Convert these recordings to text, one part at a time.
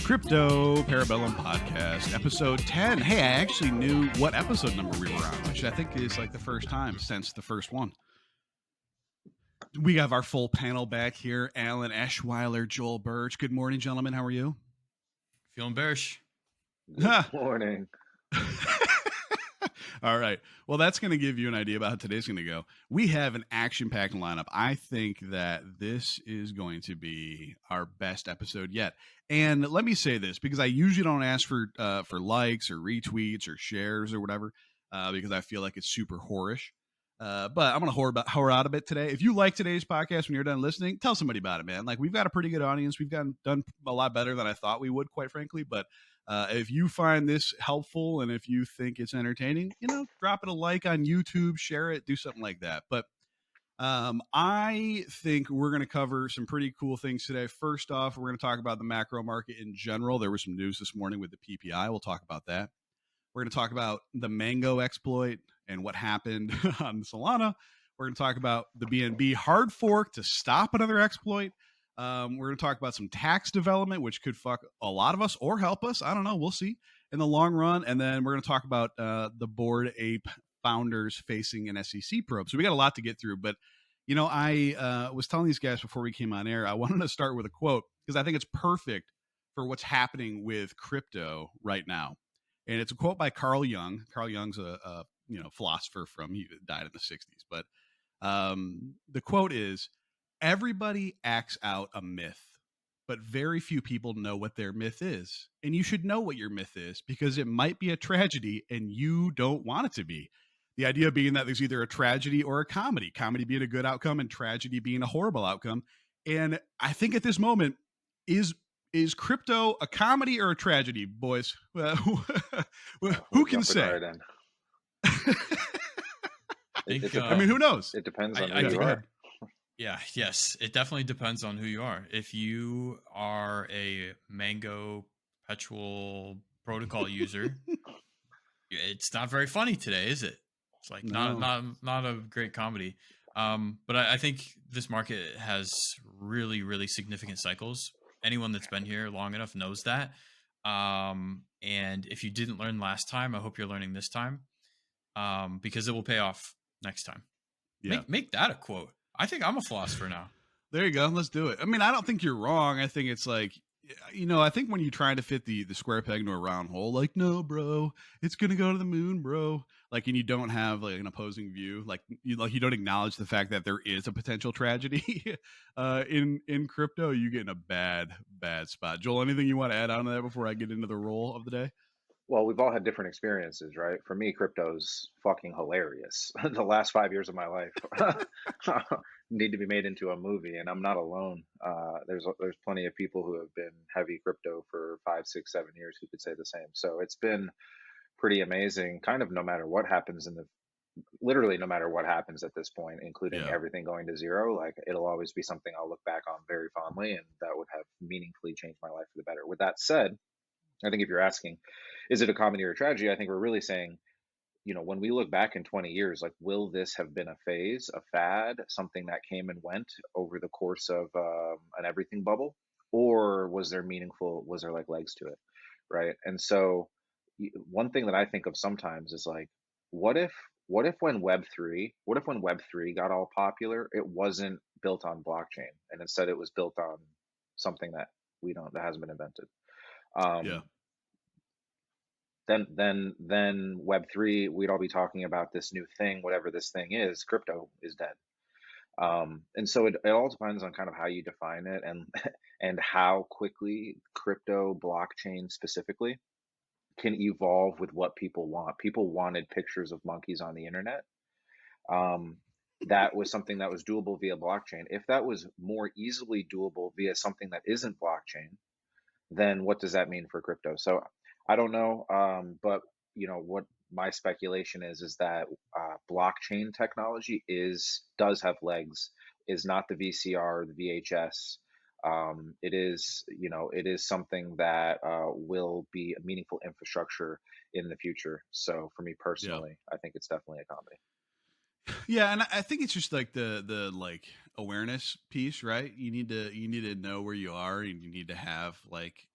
Crypto Parabellum Podcast, episode 10. Hey, I actually knew what episode number we were on, which I think is like the first time since the first one. We have our full panel back here. Alan Eschweiler, Joel Birch. Good morning, gentlemen. How are you? Feeling bearish. Good morning. All right. Well, that's going to give you an idea about how today's going to go. We have an action-packed lineup. I think that this is going to be our best episode yet. And let me say this, because I usually don't ask for likes or retweets or shares or whatever, because I feel like it's super whorish. But I'm going to whore out a bit today. If you like today's podcast when you're done listening, tell somebody about it, man. Like, we've got a pretty good audience. We've done a lot better than I thought we would, quite frankly. But if you find this helpful and if you think it's entertaining, drop it a like on YouTube, share it, do something like that. But I think we're going to cover some pretty cool things today. First off, we're going to talk about the macro market in general. There was some news this morning with the PPI. We'll talk about that. We're going to talk about the Mango exploit and what happened on Solana. We're going to talk about the BNB hard fork to stop another exploit. We're going to talk about some tax development, which could fuck a lot of us or help us. I don't know. We'll see in the long run. And then we're going to talk about the Bored Ape founders facing an SEC probe. So we got a lot to get through. But, I was telling these guys before we came on air, I wanted to start with a quote because I think it's perfect for what's happening with crypto right now. And it's a quote by Carl Jung. Carl Jung's a philosopher he died in the 60s. But the quote is, everybody acts out a myth, but very few people know what their myth is. And you should know what your myth is because it might be a tragedy and you don't want it to be. The idea being that there's either a tragedy or a comedy being a good outcome and tragedy being a horrible outcome. And I think at this moment, is crypto a comedy or a tragedy, boys? Who can say? I mean, who knows? It depends on who you are. Yes, it definitely depends on who you are. If you are a Mango Perpetual Protocol user, it's not very funny today, is it? It's like not a great comedy. But I think this market has really, really significant cycles. Anyone that's been here long enough knows that. And if you didn't learn last time, I hope you're learning this time, because it will pay off next time. Yeah. Make that a quote. I think I'm a philosopher now. There you go. Let's do it. I mean, I don't think you're wrong. I think it's like, I think when you try to fit the square peg into a round hole, like, no, bro, it's going to go to the moon, bro. Like, and you don't have like an opposing view. Like you don't acknowledge the fact that there is a potential tragedy in crypto. You get in a bad spot. Joel, anything you want to add on to that before I get into the role of the day? Well, we've all had different experiences, right? For me, crypto's fucking hilarious. The last 5 years of my life need to be made into a movie, and I'm not alone. There's plenty of people who have been heavy crypto for 5, 6, 7 years who could say the same. So it's been pretty amazing, kind of no matter what happens literally no matter what happens at this point, including everything going to zero. Like, it'll always be something I'll look back on very fondly, and that would have meaningfully changed my life for the better. With that said, I think if you're asking, is it a comedy or a tragedy? I think we're really saying, when we look back in 20 years, like, will this have been a phase, a fad, something that came and went over the course of an everything bubble? Or was there like legs to it, right? And so one thing that I think of sometimes is like, what if when Web3 got all popular, it wasn't built on blockchain, and instead it was built on something that hasn't been invented. Then Web3, we'd all be talking about this new thing, whatever this thing is. Crypto is dead. And so it all depends on kind of how you define it and how quickly crypto blockchain specifically can evolve with what people want. People wanted pictures of monkeys on the internet. That was something that was doable via blockchain. If that was more easily doable via something that isn't blockchain, then what does that mean for crypto? So I don't know, but what my speculation is that blockchain technology does have legs. Is not the VCR, the VHS. It is something that will be a meaningful infrastructure in the future. So for me personally, I think it's definitely a comedy. Yeah, and I think it's just like the like awareness piece, right? You need to know where you are, and you need to have like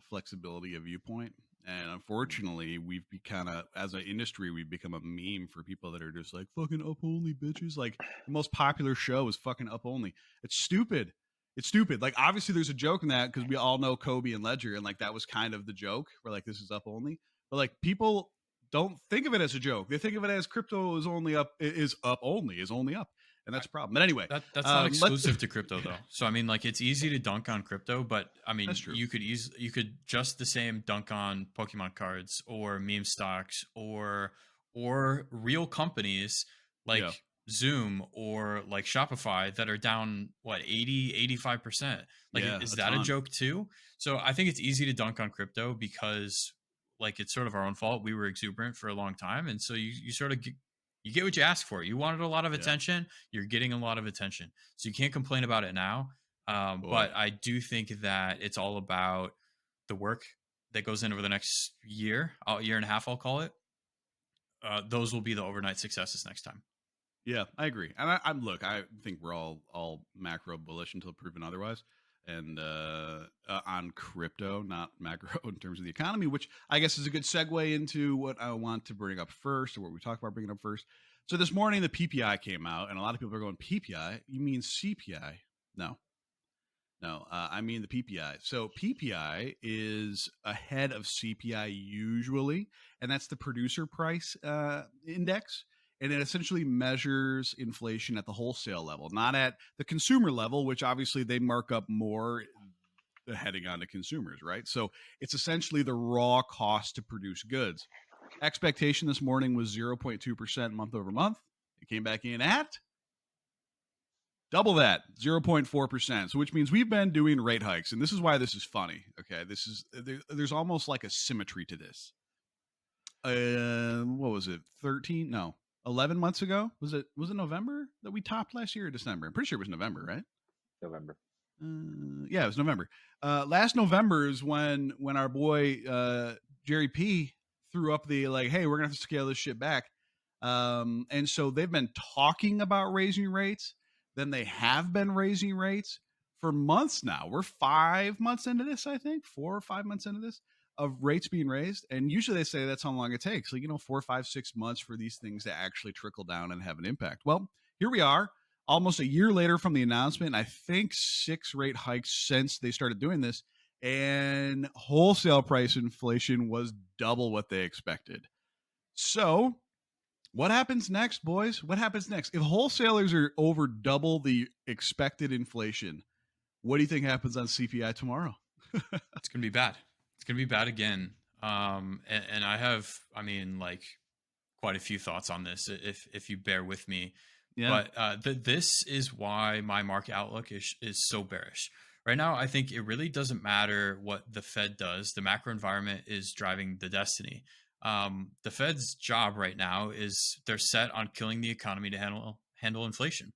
flexibility of viewpoint. And unfortunately, we've kind of, as an industry, we've become a meme for people that are just like fucking up only bitches. Like the most popular show is fucking up only. It's stupid. It's stupid. Like obviously, there's a joke in that because we all know Kobe and Ledger, and like that was kind of the joke. Where like this is up only, but like people don't think of it as a joke. They think of it as crypto is only up, is up only, is only up, and that's a problem. But anyway, That's not let exclusive to crypto though. So I mean, like it's easy to dunk on crypto, but I that's mean, true. you could just the same dunk on Pokemon cards or meme stocks or real companies Yeah, like Zoom or like Shopify that are down what 85%. Like yeah, is a that a ton. joke too? So I think it's easy to dunk on crypto because like it's sort of our own fault. We were exuberant for a long time, and so you sort of you get what you ask for. You wanted a lot of Yeah, attention, you're getting a lot of attention. So you can't complain about it now. boy. But I do think that it's all about the work that goes in over the next year and a half, I'll call it. Those will be the overnight successes next time. Yeah, I agree. And I'm look, I think we're all macro bullish until proven otherwise. And on crypto, not macro in terms of the economy, which I guess is a good segue into what I want to bring up first, or what we talked about bringing up first. So this morning the PPI came out, and a lot of people are going, PPI? You mean CPI? No, no, I mean the PPI. So PPI is ahead of CPI usually, and that's the producer price index. And it essentially measures inflation at the wholesale level, not at the consumer level, which obviously they mark up more heading on to consumers, right? So it's essentially the raw cost to produce goods. Expectation this morning was 0.2% month over month. It came back in at double that, 0.4%. So which means we've been doing rate hikes, and this is why this is funny. Okay, there's almost like a symmetry to this. What was it, 13, no, 11 months ago? Was it November that we topped last year, or December? I'm pretty sure it was November, right? November. Yeah, it was November. Last November is when our boy Jerry P threw up the like, hey, we're gonna have to scale this shit back. And so they've been talking about raising rates. Then they have been raising rates for months now. We're 5 months into this, I think, 4 or 5 months into this of rates being raised. And usually they say that's how long it takes. Like, 4, 5, 6 months for these things to actually trickle down and have an impact. Well, here we are almost a year later from the announcement. I think 6 rate hikes since they started doing this, and wholesale price inflation was double what they expected. So, what happens next, boys? What happens next? If wholesalers are over double the expected inflation, what do you think happens on CPI tomorrow? It's gonna be bad. It's gonna be bad again. And I have, I mean, like quite a few thoughts on this if you bear with me. Yeah. But this is why my market outlook is so bearish. Right now, I think it really doesn't matter what the Fed does. The macro environment is driving the destiny. The Fed's job right now is they're set on killing the economy to handle inflation.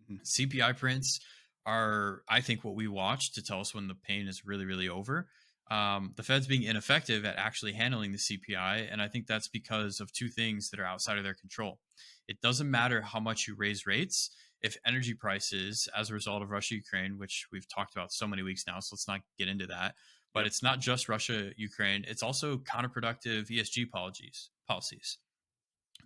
Mhm. CPI prints are, I think, what we watch to tell us when the pain is really, really over. The Fed's being ineffective at actually handling the CPI, and I think that's because of two things that are outside of their control. It doesn't matter how much you raise rates if energy prices, as a result of Russia Ukraine, which we've talked about so many weeks now, so let's not get into that. But Yep. it's not just Russia Ukraine; it's also counterproductive ESG policies.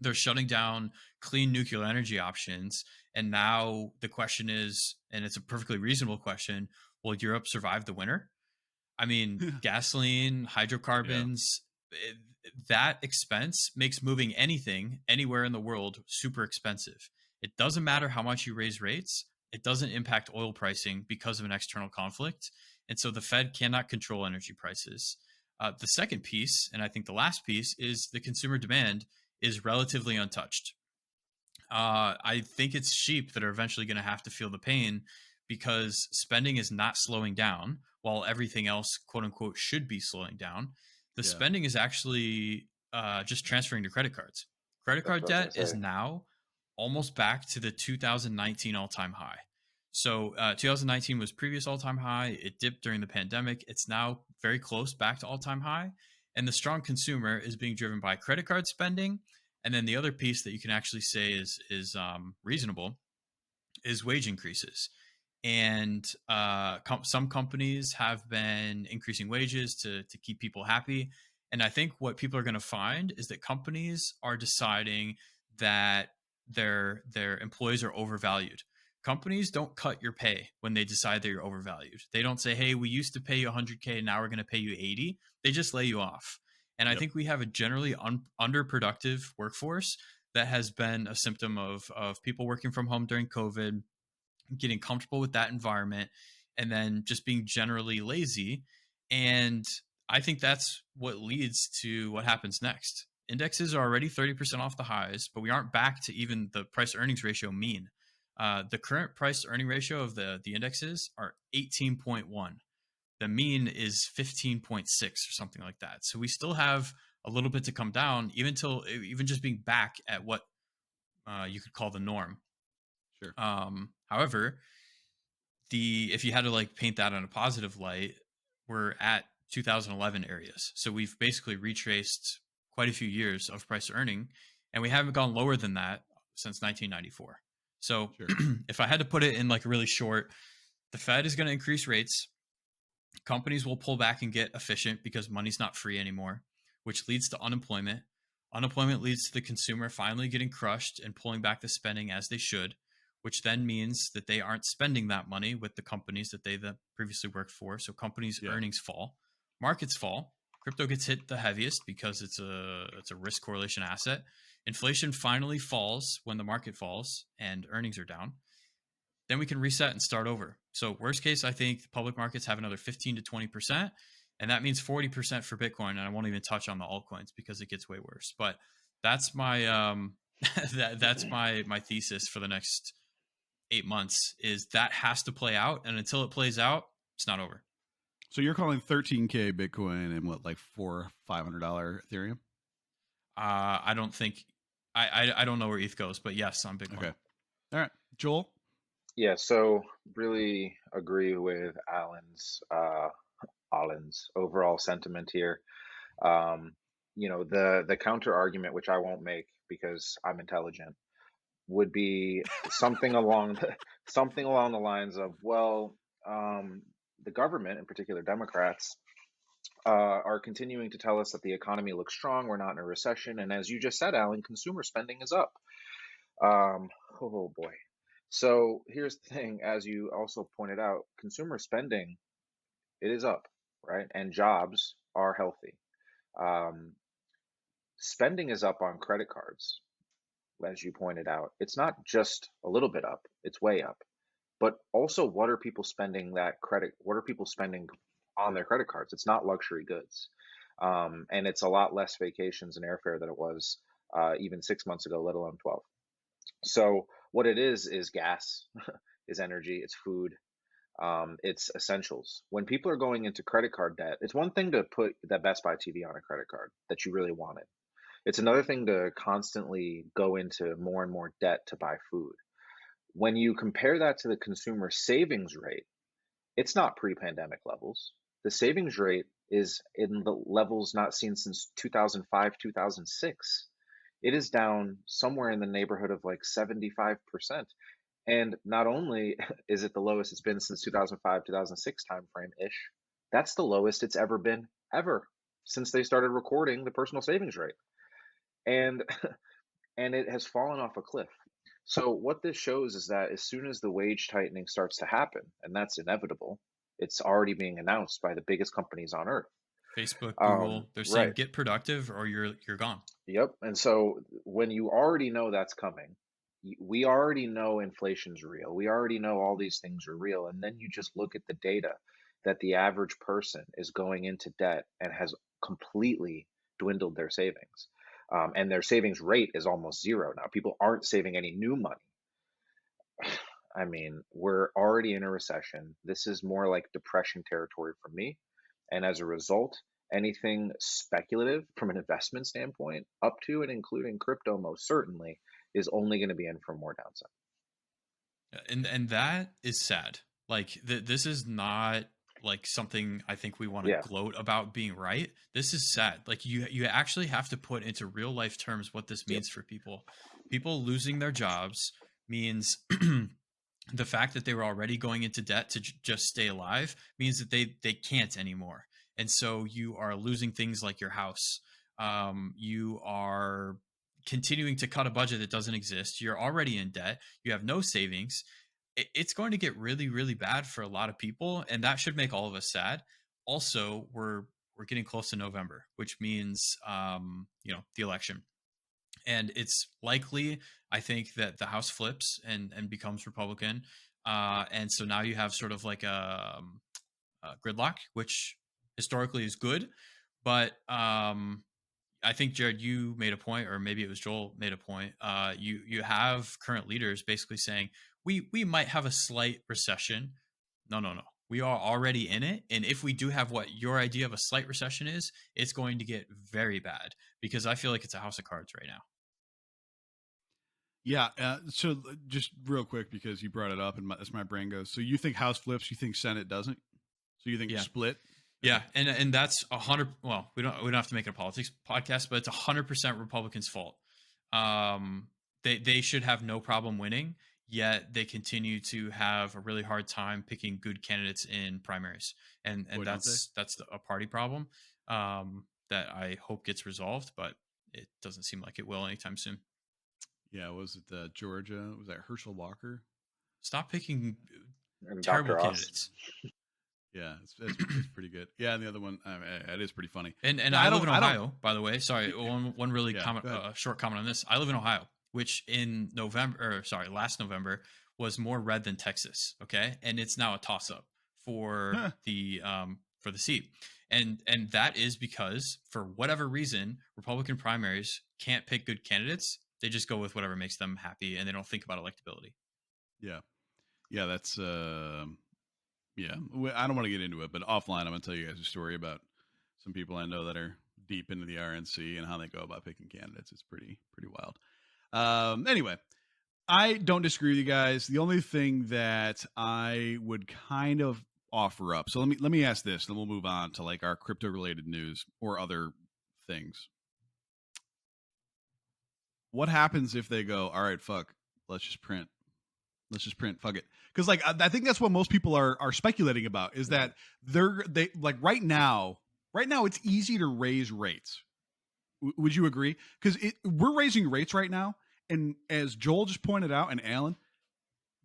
They're shutting down clean nuclear energy options. And now the question is, and it's a perfectly reasonable question, will Europe survive the winter? I mean, gasoline, Yeah. hydrocarbons, that expense makes moving anything anywhere in the world super expensive. It doesn't matter how much you raise rates, it doesn't impact oil pricing because of an external conflict. And so the Fed cannot control energy prices. The second piece, and I think the last piece, is the consumer demand is relatively untouched. I think it's sheep that are eventually going to have to feel the pain because spending is not slowing down while everything else, quote unquote, should be slowing down. The Yeah. spending is actually just transferring to credit cards. Credit That's card what I was gonna debt is say. now almost back to the 2019 all time high. So 2019 was previous all time high. It dipped during the pandemic. It's now very close back to all time high. And the strong consumer is being driven by credit card spending, and then the other piece that you can actually say is reasonable is wage increases. and some companies have been increasing wages to keep people happy. And I think what people are going to find is that companies are deciding that their employees are overvalued. Companies don't cut your pay when they decide that you're overvalued. They don't say, "Hey, we used to pay you 100K, now we're going to pay you 80." They just lay you off. And I Yep. think we have a generally underproductive workforce that has been a symptom of people working from home during COVID, getting comfortable with that environment, and then just being generally lazy. And I think that's what leads to what happens next. Indexes are already 30% off the highs, but we aren't back to even the price earnings ratio mean. The current price earning ratio of the indexes are 18.1. The mean is 15.6 or something like that. So we still have a little bit to come down, even just being back at what you could call the norm. Sure. However, the if you had to like paint that in a positive light, we're at 2011 areas. So we've basically retraced quite a few years of price earning, and we haven't gone lower than that since 1994. So Sure. if I had to put it in like really short, the Fed is going to increase rates. Companies will pull back and get efficient because money's not free anymore, which leads to unemployment. Unemployment leads to the consumer finally getting crushed and pulling back the spending as they should, which then means that they aren't spending that money with the companies that they previously worked for. So companies' Yeah. earnings fall, markets fall. Crypto gets hit the heaviest because it's a risk correlation asset. Inflation finally falls when the market falls and earnings are down. Then we can reset and start over. So worst case, I think public markets have another 15 to 20%, and that means 40% for Bitcoin. And I won't even touch on the altcoins because it gets way worse. But that's my that's my thesis for the next 8 months, is that has to play out, and until it plays out, it's not over. So you're calling 13K Bitcoin and what, like $400-$500 Ethereum? I don't think I don't know where ETH goes, but yes, on Bitcoin. Okay. All right. Joel? Yeah, so really agree with Alan's overall sentiment here. The counter argument, which I won't make because I'm intelligent, would be something along the lines of, well, the government, in particular Democrats, are continuing to tell us that the economy looks strong, we're not in a recession, and as you just said, Alan, consumer spending is up. Oh boy. So here's the thing, as you also pointed out, consumer spending, it is up, right? And jobs are healthy. Um, Spending is up on credit cards, as you pointed out. It's not just a little bit up, it's way up. But also, what are people spending what are people spending on their credit cards? It's not luxury goods. And it's a lot less vacations and airfare than it was even 6 months ago, let alone 12. So what it is gas, is energy, it's food, it's essentials. When people are going into credit card debt, it's one thing to put that Best Buy TV on a credit card that you really wanted. It's another thing to constantly go into more and more debt to buy food. When you compare that to the consumer savings rate, it's not pre-pandemic levels. The savings rate is in the levels not seen since 2005, 2006. It is down somewhere in the neighborhood of like 75%. And not only is it the lowest it's been since 2005, 2006 timeframe ish, that's the lowest it's ever been ever since they started recording the personal savings rate. And and it has fallen off a cliff. So what this shows is that as soon as the wage tightening starts to happen, and that's inevitable, it's already being announced by the biggest companies on earth. Facebook, Google, they're saying Right. get productive or you're gone. Yep. And so when you already know that's coming, we already know inflation's real. We already know all these things are real. And then you just look at the data that the average person is going into debt and has completely dwindled their savings. And their savings rate is almost zero now. People aren't saving any new money. I mean, we're already in a recession. This is more like depression territory for me. And as a result, anything speculative from an investment standpoint, up to and including crypto, most certainly, is only going to be in for more downside. And that is sad. Like this is not like something I think we want to Yeah. gloat about being right. This is sad. Like you actually have to put into real life terms what this Yep. means for people. People losing their jobs means the fact that they were already going into debt to just stay alive means that they can't anymore. And so you are losing things like your house. You are continuing to cut a budget that doesn't exist. You're already in debt. You have no savings. It's going to get really, really bad for a lot of people, and that should make all of us sad. Also, we're getting close to November, which means the election, and it's likely, I think, that the House flips and becomes Republican, and so now you have sort of like a gridlock, which historically is good, but I think, Jared, you made a point, or maybe it was Joel made a point. You have current leaders basically saying we might have a slight recession. No, no, no. We are already in it, and if we do have what your idea of a slight recession is, it's going to get very bad because I feel like it's a house of cards right now. Yeah. So just real quick, because you brought it up, and as my brain goes, so you think House flips, you think Senate doesn't? So you think Yeah. split? Yeah, and that's 100. Well, we don't have to make it a politics podcast, but it's 100% Republicans' fault. They should have no problem winning, yet they continue to have a really hard time picking good candidates in primaries, and Boy, don't they? that's a party problem that I hope gets resolved, but it doesn't seem like it will anytime soon. Yeah. Was it Georgia? Was that Herschel Walker? Stop picking And terrible Dr. Oz. candidates. Yeah, it's pretty good. Yeah, and the other one, it is pretty funny. And Yeah, I live in Ohio, by the way. Sorry, one really Yeah, comment, go ahead. short comment on this. I live in Ohio, which in last November was more red than Texas. Okay, and it's now a toss up for the seat, and that is because for whatever reason, Republican primaries can't pick good candidates. They just go with whatever makes them happy, and they don't think about electability. Yeah, yeah, that's yeah. I don't want to get into it, but offline, I'm gonna tell you guys a story about some people I know that are deep into the RNC and how they go about picking candidates. It's pretty wild. Anyway, I don't disagree with you guys. The only thing that I would kind of offer up. So let me ask this, then we'll move on to like our crypto related news or other things. What happens if they go, all right, fuck, let's just print, fuck it? Because like I think that's what most people are speculating about, is that they like right now it's easy to raise rates. Would you agree? Because we're raising rates right now, and as Joel just pointed out, and Alan,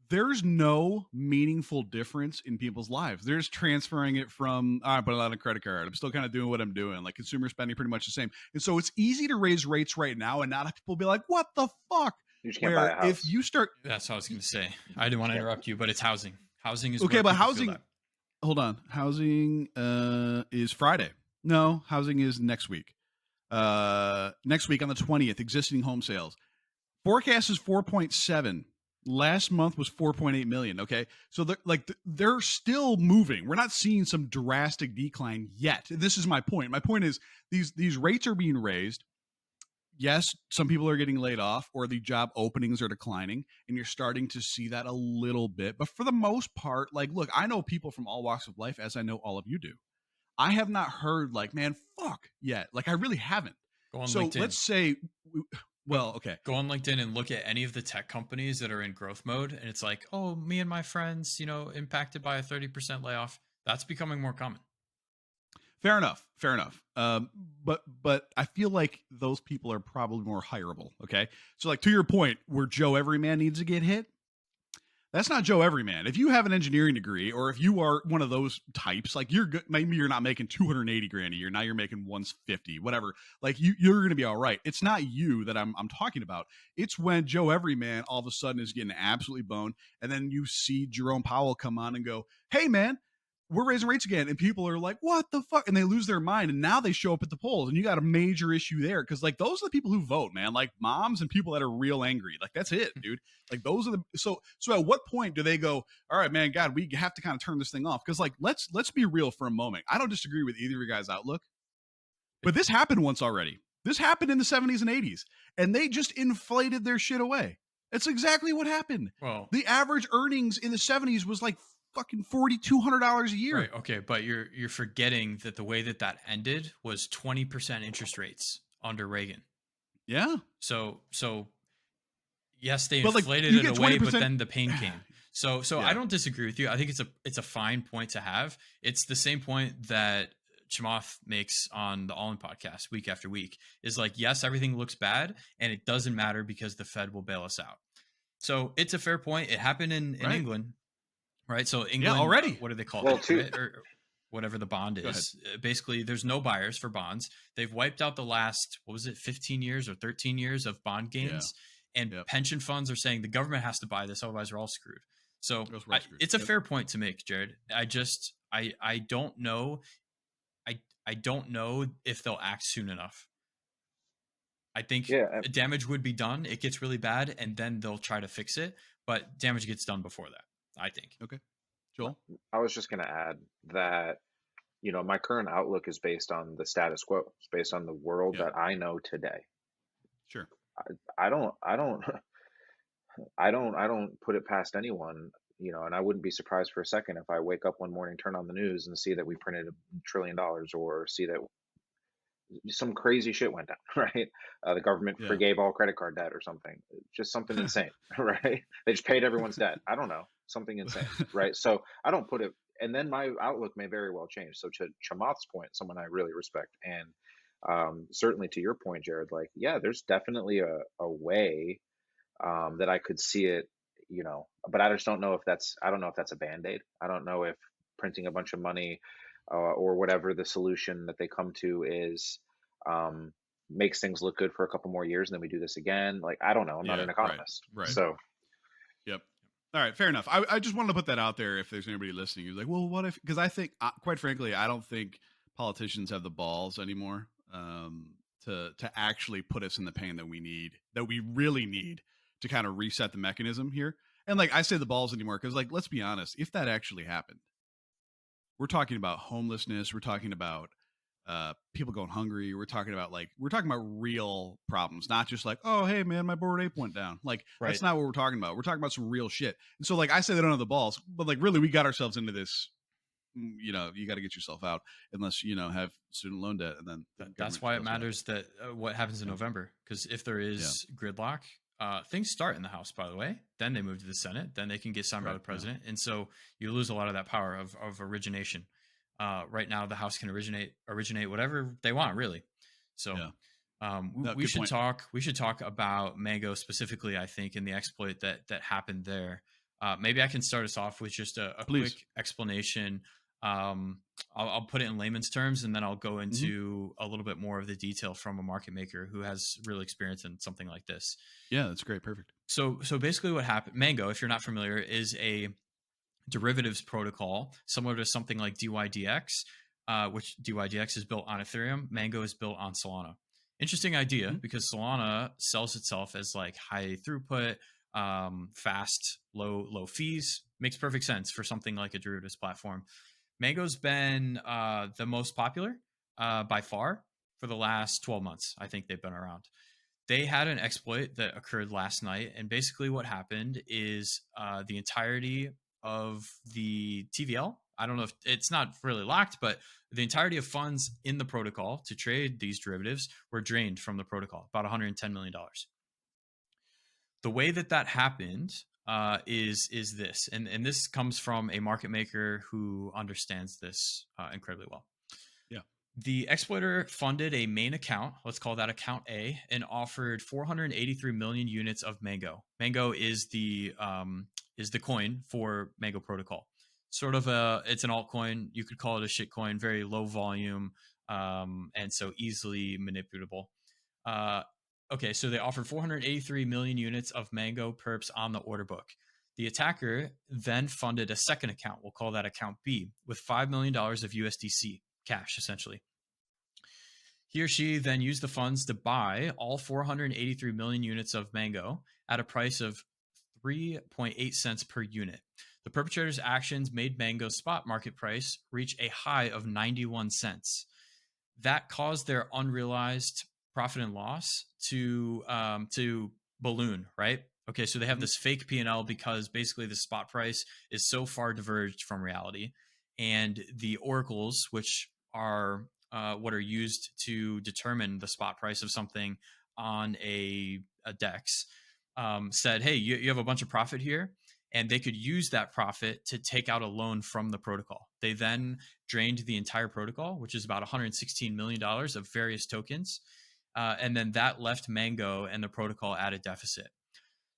there's no meaningful difference in people's lives. They're just transferring it from, I put it on a credit card, I'm still kind of doing what I'm doing. Like consumer spending pretty much the same. And so it's easy to raise rates right now and not have people be like, what the fuck? You just can't buy a house. If you start, That's what I was going to say. I didn't want to interrupt you, but it's housing. Housing is okay, where but people feel housing, that. hold on. Housing is Friday. No, housing is next week. Next week on the 20th, existing home sales. Forecast is 4.7. Last month was 4.8 million. Okay. So they're still moving. We're not seeing some drastic decline yet. This is my point. My point is these rates are being raised. Yes, some people are getting laid off or the job openings are declining, and you're starting to see that a little bit. But for the most part, like, look, I know people from all walks of life, as I know all of you do. I have not heard like, man, fuck yet. Like, I really haven't. Go on So LinkedIn. let's say, well, okay. Go on LinkedIn and look at any of the tech companies that are in growth mode, and it's like, oh, me and my friends, impacted by a 30% layoff. That's becoming more common. Fair enough. But I feel like those people are probably more hireable. Okay. So like to your point, where Joe Everyman needs to get hit, that's not Joe Everyman. If you have an engineering degree, or if you are one of those types, like you're good, maybe you're not making 280 grand a year. Now you're making 150, whatever. Like you're going to be all right. It's not you that I'm talking about. It's when Joe Everyman all of a sudden is getting absolutely boned. And then you see Jerome Powell come on and go, hey man, we're raising rates again. And people are like, what the fuck? And they lose their mind. And now they show up at the polls, and you got a major issue there. Cause like those are the people who vote, man, like moms and people that are real angry. Like that's it, dude. Like those are the, so at what point do they go, all right, man, God, we have to kind of turn this thing off? Cause like, let's be real for a moment. I don't disagree with either of your guys' outlook, but this happened once already. This happened in the 70s and 80s, and they just inflated their shit away. It's exactly what happened. Well, the average earnings in the 70s was like fucking $4,200 a year. Right. Okay. But you're forgetting that the way that ended was 20% interest rates under Reagan. Yeah. So yes, they inflated it away, but then the pain came. So I Yeah. don't disagree with you. I think it's a fine point to have. It's the same point that Chamath makes on the All In podcast week after week. Is like, yes, everything looks bad, and it doesn't matter because the Fed will bail us out. So it's a fair point. It happened in Right. England, right? So Yeah. England, Already. what do they call Well, it? too. Equit or whatever the bond Go ahead. is. Basically, there's no buyers for bonds. They've wiped out the last, what was it, 15 years or 13 years of bond Yeah. gains. And Yep. pension funds are saying the government has to buy this, otherwise we're all screwed. So Those were all screwed. it's a Yep. fair point to make, Jared. I don't know. I don't know if they'll act soon enough. I think Yeah. damage would be done. It gets really bad, and then they'll try to fix it. But damage gets done before that, I think. Okay. Joel. I was just going to add that, my current outlook is based on the status quo. It's based on the world Yeah. that I know today. Sure. I don't, I don't, I don't put it past anyone, and I wouldn't be surprised for a second if I wake up one morning, turn on the news, and see that we printed $1 trillion, or see that some crazy shit went down, right? The government Yeah. forgave all credit card debt or something. Just something insane, right? They just paid everyone's debt. I don't know, something insane, right? So I don't put it, and then my outlook may very well change. So to Chamath's point, someone I really respect, and certainly to your point, Jared, like, yeah, there's definitely a way that I could see it, but I just don't know if I don't know if that's a band-aid. I don't know if printing a bunch of money or whatever the solution that they come to is, um, makes things look good for a couple more years and then we do this again. Like, I don't know. I'm not Yeah. an Right. economist. Right. So, Yep. All right. Fair enough. I just wanted to put that out there if there's anybody listening who's like, well, what if? Because I think, quite frankly, I don't think politicians have the balls anymore to actually put us in the pain that we really need to kind of reset the mechanism here. And like I say, the balls anymore because, like, let's be honest, if that actually happened, we're talking about homelessness. We're talking about people going hungry. We're talking about real problems, not just like, oh, hey man, my board ape went down. Like, that's Right. not what we're talking about. We're talking about some real shit. And so, like, I say they don't have the balls, but like, really, we got ourselves into this. You got to get yourself out unless have student loan debt, and then the That's government why it bails you out. matters that what happens in Yeah. November. Because if there is gridlock, things start in the House, by the way. Then they move to the Senate. Then they can get signed by Right. the Yeah. president. And so you lose a lot of that power of origination. Right now, the House can originate whatever they want, really. So Yeah. we Good should point. talk. We should talk about Mango specifically, I think, and the exploit that happened there. Maybe I can start us off with just a Please. quick explanation. I'll put it in layman's terms, and then I'll go into a little bit more of the detail from a market maker who has real experience in something like this. Yeah, that's great. Perfect. So basically, what happened? Mango, if you're not familiar, is a derivatives protocol similar to something like DYDX, which DYDX is built on Ethereum. Mango is built on Solana. Interesting idea because Solana sells itself as like high throughput, fast, low fees. Makes perfect sense for something like a derivatives platform. Mango's been the most popular by far for the last 12 months. I think they've been around. They had an exploit that occurred last night. And basically what happened is the entirety of the TVL, I don't know if it's not really locked, but the entirety of funds in the protocol to trade these derivatives were drained from the protocol, about $110 million. The way that happened is this, and this comes from a market maker who understands this incredibly well. Yeah. The exploiter funded a main account, let's call that account A, and offered 483 million units of Mango. Mango is the coin for Mango Protocol. Sort of it's an altcoin. You could call it a shitcoin, very low volume, and so easily manipulable. Okay, so they offered 483 million units of Mango perps on the order book. The attacker then funded a second account, we'll call that account B, with $5 million of USDC cash, essentially. He or she then used the funds to buy all 483 million units of Mango at a price of 3.8 cents per unit. The perpetrator's actions made Mango's spot market price reach a high of 91 cents. That caused their unrealized profit and loss to balloon, right? Okay, so they have this fake P&L because basically the spot price is so far diverged from reality, and the oracles, which are what are used to determine the spot price of something on a DEX, said, hey, you have a bunch of profit here, and they could use that profit to take out a loan from the protocol. They then drained the entire protocol, which is about $116 million of various tokens. And then that left Mango and the protocol at a deficit.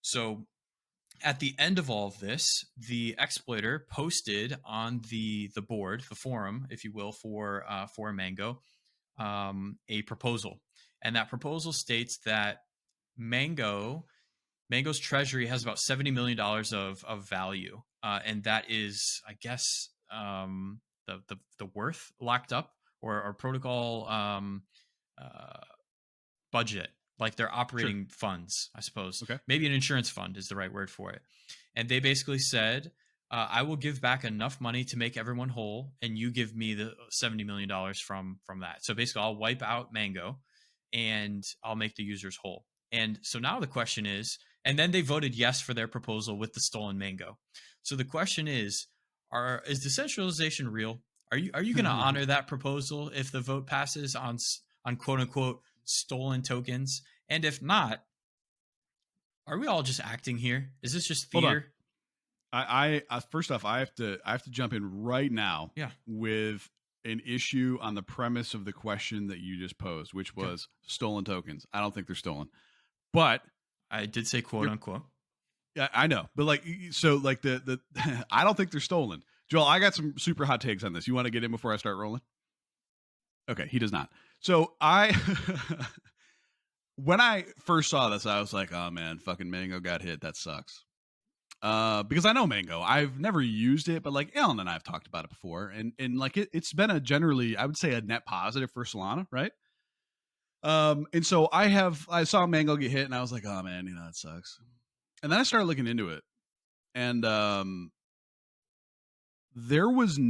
So at the end of all of this, the exploiter posted on the board, the forum, if you will, for Mango, a proposal, and that proposal states that Mango's treasury has about $70 million of value, and that is, I guess, the worth locked up, or protocol budget, like their operating funds, I suppose. Okay. Maybe an insurance fund is the right word for it. And they basically said, I will give back enough money to make everyone whole, and you give me the $70 million from that. So basically, I'll wipe out Mango, and I'll make the users whole. And so now the question is, and then they voted yes for their proposal with the stolen Mango. So the question is decentralization real? Are you going to honor that proposal if the vote passes on quote unquote stolen tokens? And if not, are we all just acting here? Is this just theater? I first off, I have to jump in right now. Yeah. With an issue on the premise of the question that you just posed, which was stolen tokens. I don't think they're stolen, but I did say quote unquote. Yeah, I know, but like, so like the I don't think they're stolen. Joel, I got some super hot takes on this. You want to get in before I start rolling? Okay, he does not. So when I first saw this, I was like, oh man, fucking Mango got hit. That sucks. Because I know Mango. I've never used it, but like Alan and I have talked about it before. And like it's been a generally, I would say, a net positive for Solana, right? And so I saw Mango get hit and I was like, oh man, that sucks. And then I started looking into it. And there was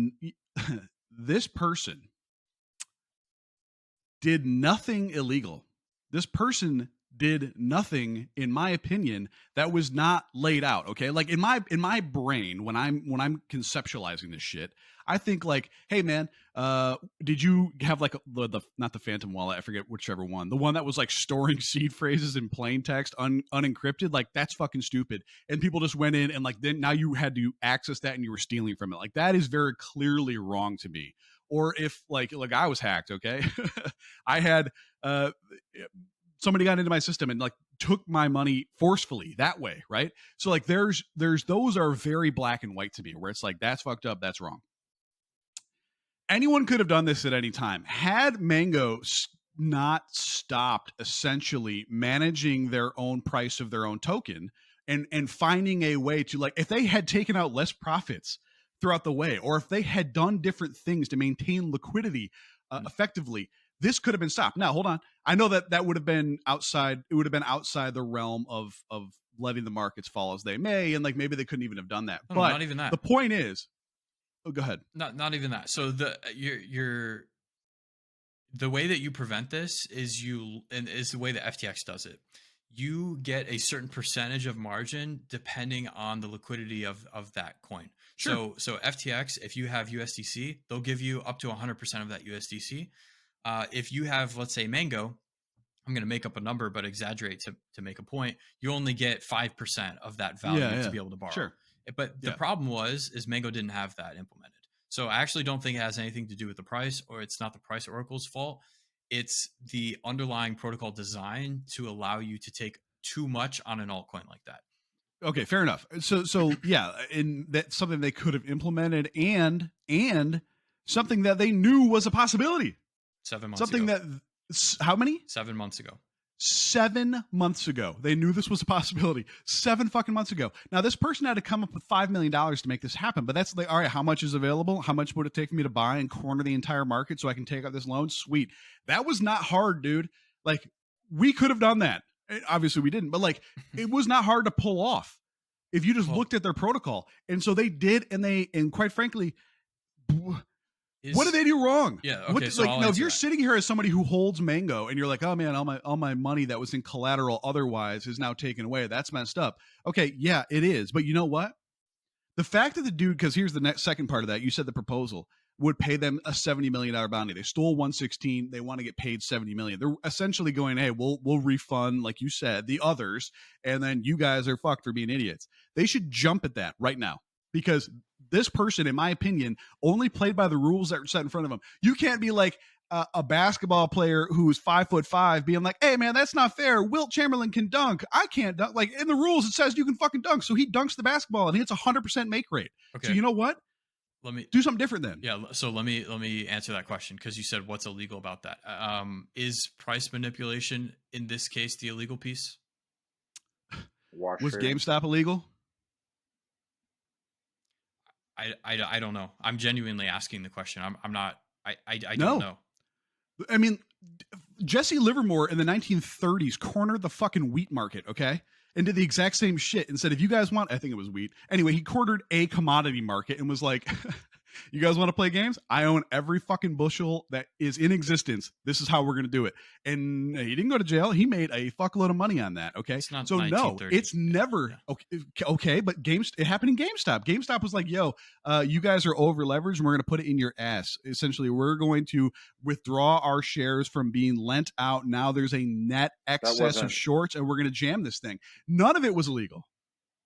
this person did nothing illegal. This person did nothing, in my opinion, that was not laid out. Okay, like in my brain, when I'm conceptualizing this shit, I think like, hey man, did you have like the not the Phantom wallet? I forget whichever one, the one that was like storing seed phrases in plain text, unencrypted. Like that's fucking stupid. And people just went in and like then now you had to access that and you were stealing from it. Like that is very clearly wrong to me. Or if like I was hacked, okay, I had somebody got into my system and like took my money forcefully that way, right? So like there's those are very black and white to me, where it's like that's fucked up, that's wrong. Anyone could have done this at any time. Had Mango not stopped essentially managing their own price of their own token and finding a way to, like, if they had taken out less profits throughout the way, or if they had done different things to maintain liquidity effectively, this could have been stopped. Now, hold on. I know that would have been outside. It would have been outside the realm of letting the markets fall as they may, and like maybe they couldn't even have done that. No, but not even that. The point is, go ahead. Not even that. So the way that you prevent this is the way that FTX does it. You get a certain percentage of margin depending on the liquidity of that coin. Sure. So FTX, if you have USDC, they'll give you up to 100% of that USDC. If you have, let's say, Mango, I'm going to make up a number, but exaggerate to make a point, you only get 5% of that value to be able to borrow. Sure. But the problem is Mango didn't have that implemented. So I actually don't think it has anything to do with the price, or it's not the price oracle's fault. It's the underlying protocol design to allow you to take too much on an altcoin like that. Okay, fair enough. So yeah, and that's something they could have implemented, and something that they knew was a possibility. 7 months something ago. That how many? 7 months ago. 7 months ago, they knew this was a possibility. 7 fucking months ago. Now, this person had to come up with $5 million to make this happen. But that's like, all right, how much is available? How much would it take for me to buy and corner the entire market so I can take out this loan? Sweet. That was not hard, dude. Like, we could have done that. Obviously, we didn't. But like, it was not hard to pull off if you just looked at their protocol. And so they did, and quite frankly, what did they do wrong? Yeah. Okay. So now, if you're sitting here as somebody who holds Mango and you're like, oh man, all my money that was in collateral otherwise is now taken away. That's messed up. Okay. Yeah, it is. But you know what? The fact that the dude, because here's the second part of that. You said the proposal. would pay them a $70 million bounty. They stole 116. They want to get paid 70 million. They're essentially going, hey, we'll refund, like you said, the others, and then you guys are fucked for being idiots. They should jump at that right now, because this person, in my opinion, only played by the rules that were set in front of him. You can't be like a basketball player who's 5'5" being like, hey man, that's not fair. Wilt Chamberlain can dunk. I can't dunk. Like, in the rules, it says you can fucking dunk. So he dunks the basketball and he hits 100% make rate. Okay. So you know what? Let me do something different then. Yeah. So let me answer that question, because you said what's illegal about that. Is price manipulation in this case the illegal piece? Was GameStop illegal? I don't know. I'm genuinely asking the question. I'm not. I don't know. I mean, Jesse Livermore in the 1930s cornered the fucking wheat market, okay? And did the exact same shit and said, if you guys want, I think it was wheat. Anyway, he cornered a commodity market and was like, you guys want to play games? I own every fucking bushel that is in existence. This is how we're going to do it. And he didn't go to jail. He made a fuckload of money on that, okay? So no, it's never, okay, but it happened in GameStop. GameStop was like, yo, you guys are over leveraged and we're going to put it in your ass. Essentially, we're going to withdraw our shares from being lent out. Now there's a net excess of shorts and we're going to jam this thing. None of it was illegal.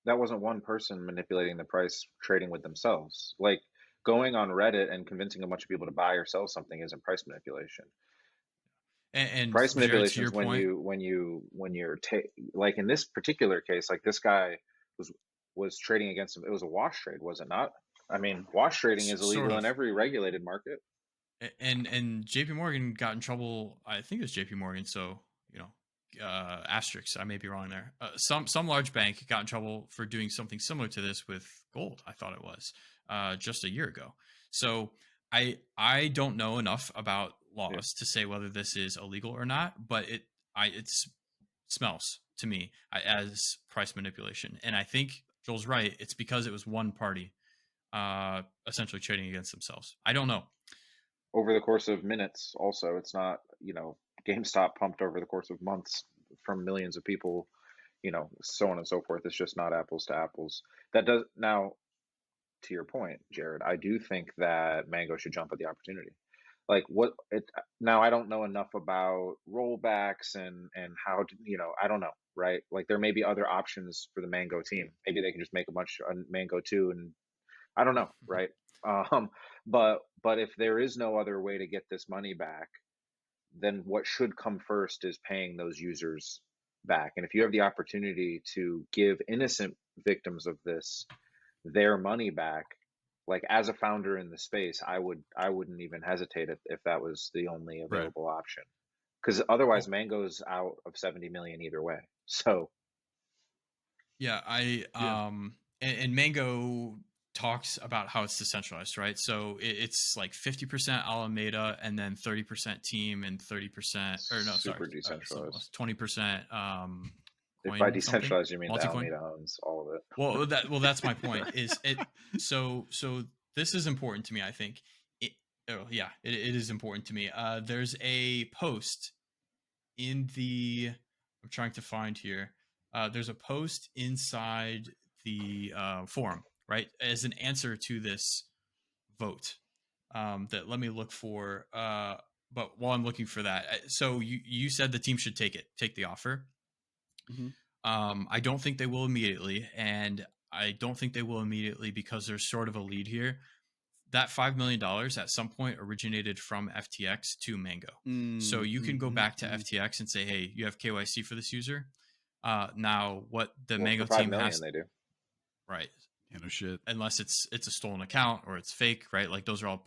That wasn't one person manipulating the price, trading with themselves. Like, going on Reddit and convincing a bunch of people to buy or sell something isn't price manipulation. And price manipulation is when you're like in this particular case, like this guy was trading against him. It was a wash trade, was it not? I mean, wash trading is illegal in every regulated market. And JP Morgan got in trouble. I think it was JP Morgan. So, you know, asterisks, I may be wrong there. Some large bank got in trouble for doing something similar to this with gold. I thought it was just a year ago. So I don't know enough about laws to say whether this is illegal or not, but it smells to me as price manipulation. And I think Joel's right. It's because it was one party essentially trading against themselves. I don't know. Over the course of minutes, also, it's not, you know, GameStop pumped over the course of months from millions of people, you know, so on and so forth. It's just not apples to apples. That does now, to your point, Jared, I do think that Mango should jump at the opportunity. Like now I don't know enough about rollbacks and how to, you know, I don't know, right? Like there may be other options for the Mango team. Maybe they can just make a bunch of Mango 2 and I don't know, right? But if there is no other way to get this money back, then what should come first is paying those users back. And if you have the opportunity to give innocent victims of this their money back, like as a founder in the space, I wouldn't even hesitate if that was the only available option, because otherwise Mango's out of 70 million either way. So yeah, and Mango talks about how it's decentralized, right? So it's like 50% Alameda and then 30% team and 30% or no, super decentralized, 20%. If by decentralized you mean that Alameda owns all of it. Well, that's my point. Is it so this is important to me. I think it is important to me. There's a post in the I'm trying to find here. There's a post inside the forum, right, as an answer to this vote. That let me look for. But while I'm looking for that, so you said the team should take the offer. Mm-hmm. I don't think they will immediately, and I don't think they will immediately because there's sort of a lead here. That $5 million at some point originated from FTX to Mango. So you can go back to FTX and say, hey, you have KYC for this user. Now what the Mango team has, they do. Right. Yeah, no shit. Unless it's a stolen account or it's fake, right? Like those are all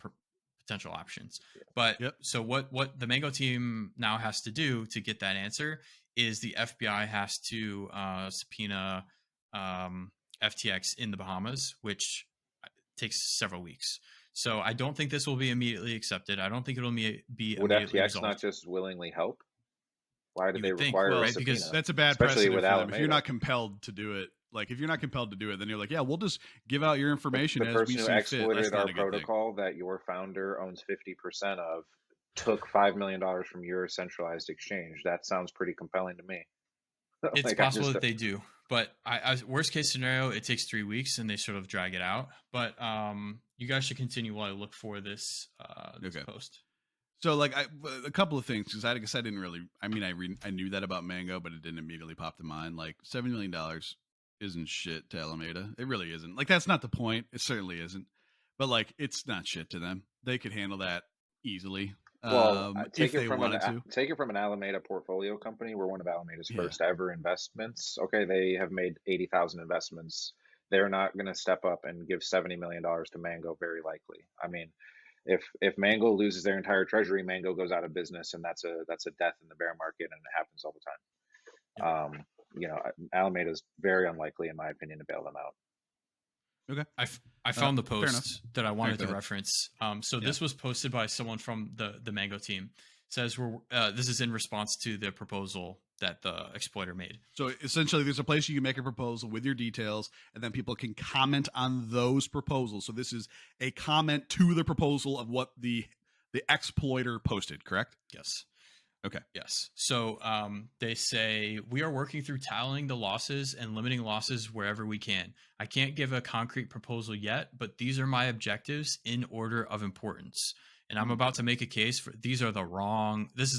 potential options. Yeah. But so what the Mango team now has to do to get that answer is the FBI has to subpoena FTX in the Bahamas, which takes several weeks. So I don't think this will be immediately accepted. I don't think it'll be Would immediately FTX resolved. not just willingly help? Why do they think, require well, a subpoena? Because that's a bad especially precedent with for them. Alameda. If you're not compelled to do it, like if you're not compelled to do it, then you're like, yeah, we'll just give out your information the as person we who see fit. exploited our protocol that your founder owns 50% of took $5 million from your centralized exchange. That sounds pretty compelling to me. It's Like I possible just that they do, but worst case scenario, it takes 3 weeks and they sort of drag it out. But you guys should continue while I look for this Okay. post. So like a couple of things, because I guess I didn't really. I mean, I knew that about Mango, but it didn't immediately pop to mind. Like $70 million isn't shit to Alameda. It really isn't. Like that's not the point. It certainly isn't. But like it's not shit to them. They could handle that easily well, if they wanted to. take it from an Alameda portfolio company. We're one of Alameda's Yeah. first ever investments. Okay, they have made 80,000 investments. They're not going to step up and give $70 million to Mango. Very likely. I mean, if Mango loses their entire treasury, Mango goes out of business, and that's a death in the bear market, and it happens all the Yep. time. You know, Alameda is very unlikely, in my opinion, to bail them out. Okay. I found the fair enough. post that I All right, wanted go to ahead. reference. So Yeah. this was posted by someone from the Mango team. It says this is in response to the proposal that the exploiter made. So essentially, there's a place you can make a proposal with your details, and then people can comment on those proposals. So this is a comment to the proposal of what the exploiter posted. Correct? Yes. Okay. Yes. So they say we are working through tallying the losses and limiting losses wherever we can. I can't give a concrete proposal yet, but these are my objectives in order of importance. And I'm about to make a case for this is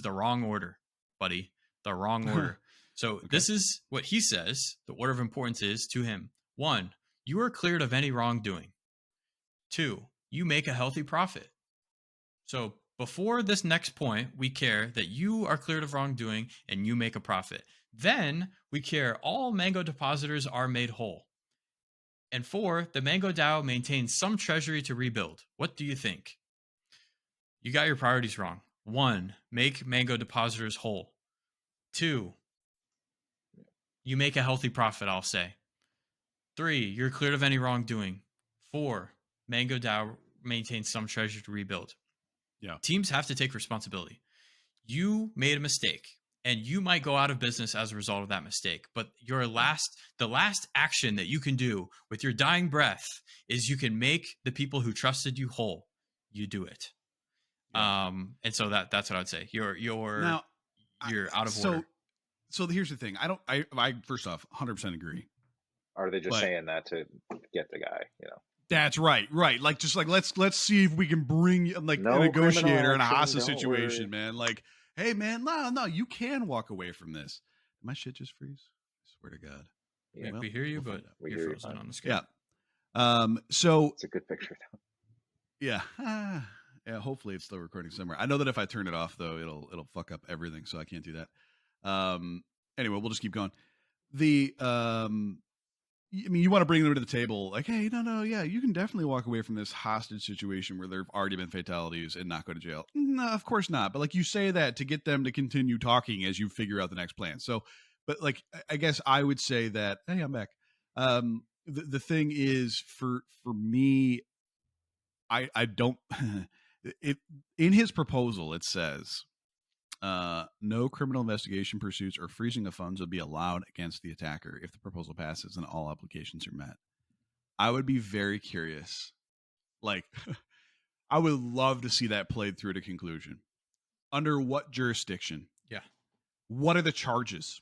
the wrong order, buddy. The wrong order. So Okay. this is what he says the order of importance is to him. 1, you are cleared of any wrongdoing. 2, you make a healthy profit. So before this next point, we care that you are cleared of wrongdoing and you make a profit. Then we care all Mango depositors are made whole. And 4, the Mango DAO maintains some treasury to rebuild. What do you think? You got your priorities wrong. 1, make Mango depositors whole. 2, you make a healthy profit, I'll say. 3, you're cleared of any wrongdoing. 4, Mango DAO maintains some treasury to rebuild. Yeah. Teams have to take responsibility. You made a mistake and you might go out of business as a result of that mistake, but the last action that you can do with your dying breath is you can make the people who trusted you whole. You do it. Yeah. And so that's what I'd say. You're Now, out of order. So here's the thing. I first off 100% agree. Or are they just But- saying that to get the guy? You know, That's right. Like just like let's see if we can bring like No a negotiator criminal in a action, hostage don't situation, worry. man. Like, hey, man, no, you can walk away from this. Did my shit just freeze? I swear to God. Yeah, We hear you, we'll but find out. We you're hear you frozen fine. on the screen. Yeah. So it's a good picture. yeah. Yeah, hopefully it's still recording somewhere. I know that if I turn it off though, it'll fuck up everything, so I can't do that. Anyway, we'll just keep going. I mean, you want to bring them to the table, like, hey, no, yeah, you can definitely walk away from this hostage situation where there have already been fatalities and not go to jail. No, of course not. But like you say that to get them to continue talking as you figure out the next plan. So, but like, I guess I would say that, hey, I'm back. The thing is for me, I don't, it in his proposal, it says, no criminal investigation pursuits or freezing of funds will be allowed against the attacker if the proposal passes and all applications are met. I would be very curious. Like, I would love to see that played through to conclusion. Under what jurisdiction? Yeah. What are the charges?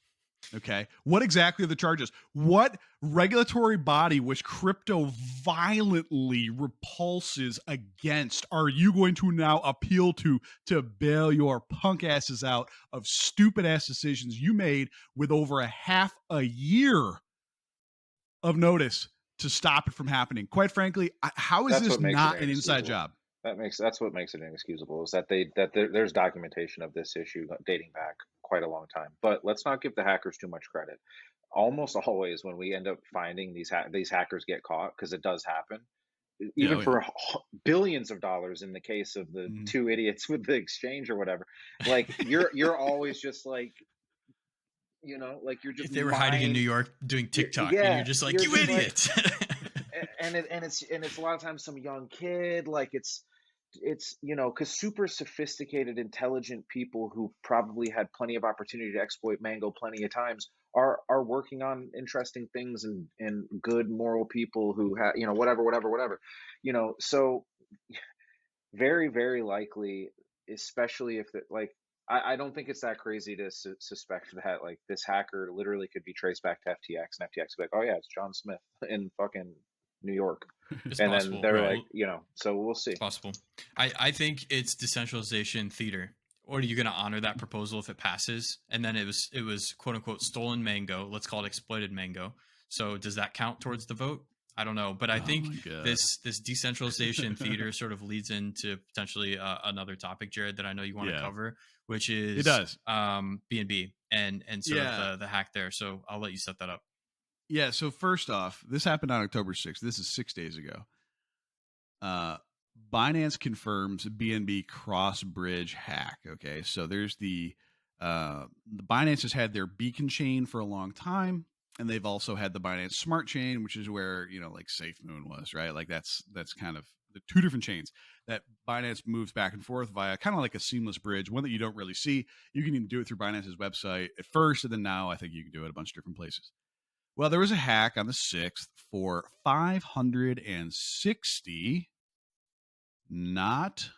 Okay. What exactly are the charges? What regulatory body which crypto violently repulses against are you going to now appeal to bail your punk asses out of stupid ass decisions you made with over a half a year of notice to stop it from happening? Quite frankly, how is That's this what makes not it an inside inexcusable. job? That's what makes it inexcusable, is that there's documentation of this issue dating back quite a long time. But let's not give the hackers too much credit. Almost always when we end up finding these hackers get caught, because it does happen, even Yeah. for billions of dollars in the case of the two idiots with the exchange or whatever. Like you're always just like, you know, like you're just If they were hiding in New York doing TikTok, and you're just like, you idiot. and it's a lot of times some young kid, like it's you know, because super sophisticated intelligent people who probably had plenty of opportunity to exploit Mango plenty of times are working on interesting things, and good moral people who have, you know, whatever, you know. So very likely, especially if like I don't think it's that crazy to suspect that like this hacker literally could be traced back to FTX, and FTX would be like, oh yeah, it's John Smith in fucking New York, It's and then possible. they're Right. like, so we'll see. It's possible. I think it's decentralization theater. Or are you going to honor that proposal if it passes? And then it was quote unquote stolen mango. Let's call it exploited mango. So does that count towards the vote? I don't know, but I Oh think my God. this decentralization theater sort of leads into potentially another topic, Jared, that I know you want to Yeah, cover, which it is does. BNB and sort of Yeah. the hack there. So I'll let you set that up. Yeah. So first off, this happened on October 6th. This is 6 days ago. Binance confirms BNB cross bridge hack. Okay. So there's the Binance has had their beacon chain for a long time. And they've also had the Binance Smart Chain, which is where, like SafeMoon was, right? Like that's kind of the two different chains that Binance moves back and forth via, kind of like a seamless bridge, one that you don't really see. You can even do it through Binance's website at first, and then now I think you can do it a bunch of different places. Well, there was a hack on the 6th for 560, not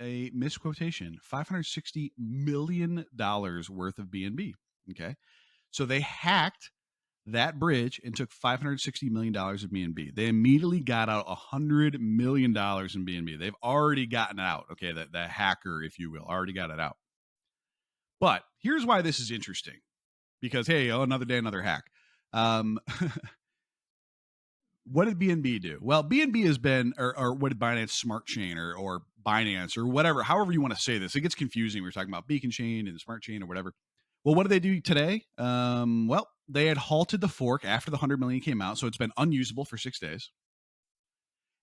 a misquotation, $560 million worth of BNB. Okay. So they hacked that bridge and took $560 million of BNB. They immediately got out $100 million in BNB. They've already gotten it out. Okay. The hacker, if you will, already got it out. But here's why this is interesting, because, hey, another day, another hack. What did BNB do? Well, BNB has been, or what did Binance Smart Chain or Binance or whatever, however you want to say this, it gets confusing. We're talking about Beacon Chain and Smart Chain or whatever. Well, what did they do today? Well, they had halted the fork after the 100 million came out, so it's been unusable for 6 days.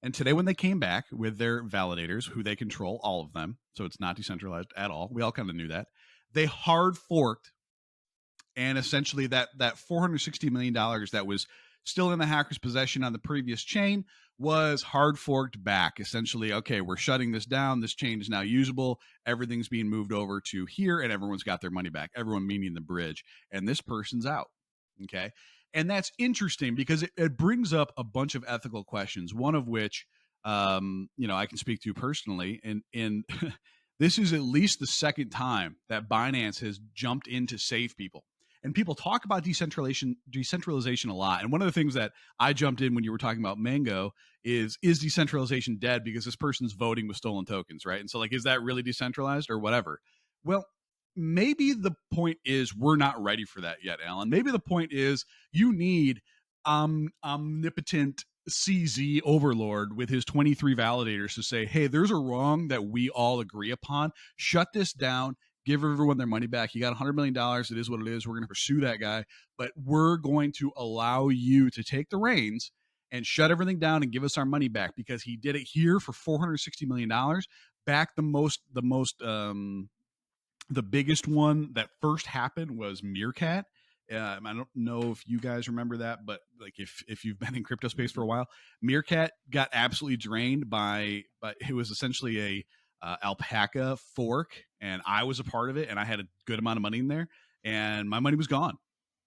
And today, when they came back with their validators, who they control, all of them, so it's not decentralized at all. We all kind of knew that. They hard forked, and essentially that $460 million that was still in the hacker's possession on the previous chain was hard forked back. Essentially, okay, we're shutting this down. This chain is now usable. Everything's being moved over to here, and everyone's got their money back. Everyone meaning the bridge, and this person's out. Okay. And that's interesting because it brings up a bunch of ethical questions, one of which, I can speak to personally. And this is at least the second time that Binance has jumped in to save people. And people talk about decentralization a lot. And one of the things that I jumped in when you were talking about Mango is decentralization dead because this person's voting with stolen tokens, right? And so, like, is that really decentralized or whatever? Well, maybe the point is we're not ready for that yet, Alan. Maybe the point is you need omnipotent CZ overlord with his 23 validators to say, hey, there's a wrong that we all agree upon. Shut this down. Give everyone their money back. You got $100 million. It is what it is. We're going to pursue that guy, but we're going to allow you to take the reins and shut everything down and give us our money back because he did it here for $460 million. Back the biggest one that first happened was Meerkat. I don't know if you guys remember that, but like if you've been in crypto space for a while, Meerkat got absolutely drained by it was essentially a alpaca fork, and I was a part of it, and I had a good amount of money in there, and my money was gone.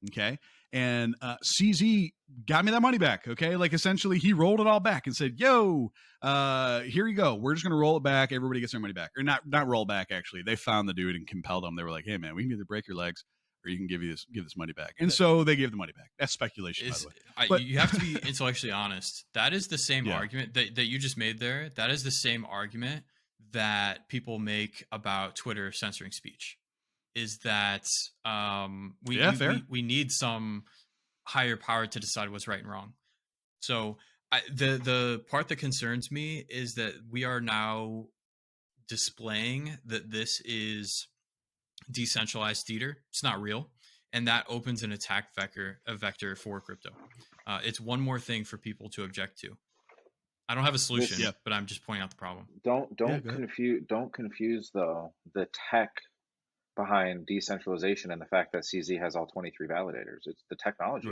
Okay. And CZ got me that money back. Okay. Like essentially he rolled it all back and said, yo, here you go. We're just going to roll it back. Everybody gets their money back, or not roll back. Actually, they found the dude and compelled him. They were like, hey man, we can either break your legs or you can give this money back. And so they gave the money back. That's speculation, by the way. But You have to be intellectually honest. That is the same Yeah. argument that you just made there. That is the same argument that people make about Twitter censoring speech. Is that we need some higher power to decide what's right and wrong. So the part that concerns me is that we are now displaying that this is decentralized theater. It's not real, and that opens an attack vector for crypto. It's one more thing for people to object to. I don't have a solution, but I'm just pointing out the problem. Don't confuse though the tech behind decentralization and the fact that CZ has all 23 validators. It's the technology